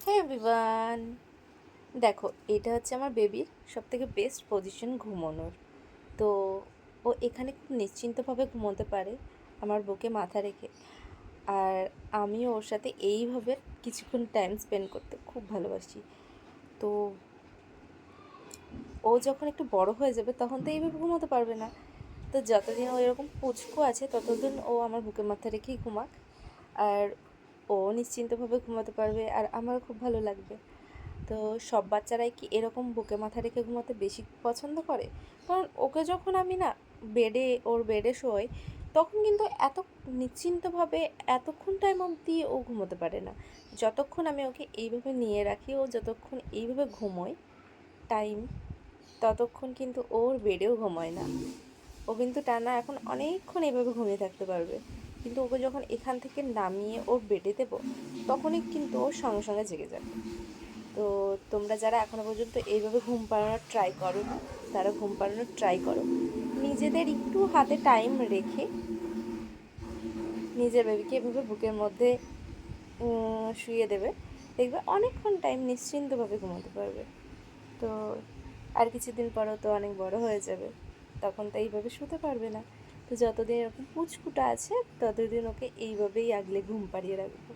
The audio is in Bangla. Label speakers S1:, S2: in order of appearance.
S1: হ্যাঁ এভরিওয়ান, দেখো এটা হচ্ছে আমার বেবির সবথেকে বেস্ট পজিশন ঘুমানোর। তো ও এখানে খুব নিশ্চিন্তভাবে ঘুমোতে পারে আমার বুকে মাথা রেখে। আর আমিও ওর সাথে এইভাবে কিছুক্ষণ টাইম স্পেন্ড করতে খুব ভালোবাসি। তো ও যখন একটু বড় হয়ে যাবে তখন তো এইভাবে ঘুমোতে পারবে না। তো যতদিন ও এরকম পুচকু আছে ততদিন ও আমার বুকে মাথা রেখেই ঘুমাক। আর ও নিশ্চিন্তভাবে ঘুমাতে পারবে আর আমারও খুব ভালো লাগবে। তো সব বাচ্চারাই কি এরকম বুকে মাথা রেখে ঘুমাতে বেশি পছন্দ করে? কারণ ওকে যখন আমি না ওর বেডে শোই, তখন কিন্তু এত নিশ্চিন্তভাবে এতক্ষণ টাইম অবধি ও ঘুমোতে পারে না। যতক্ষণ আমি ওকে এইভাবে নিয়ে রাখি, ও যতক্ষণ এইভাবে ঘুমোয় টাইম, ততক্ষণ কিন্তু ওর বেডেও ঘুমোয় না। ও কিন্তু টানা এখন অনেকক্ষণ এইভাবে ঘুমিয়ে থাকতে পারবে। কিন্তু ওকে যখন এখান থেকে নামিয়ে ওর বেডে দেবো, তখনই কিন্তু ও সঙ্গে সঙ্গে জেগে যাবে। তো তোমরা যারা এখনো পর্যন্ত এইভাবে ঘুম পাড়ানোর ট্রাই করো নি, তারা ঘুম পাড়ানোর ট্রাই করো। নিজেদের একটু হাতে টাইম রেখে নিজের বেবিকে এভাবে বুকের মধ্যে শুইয়ে দেবে, দেখবে অনেকক্ষণ টাইম নিশ্চিন্তভাবে ঘুমাতে পারবে। তো আর কিছুদিন পরও তো অনেক বড় হয়ে যাবে, তখন তো এইভাবে শুতে পারবে না। তো যতদিন এরকম পুচকুটা আছে ততদিন ওকে এইভাবেই আগলে ঘুম পাড়িয়ে রাখবো।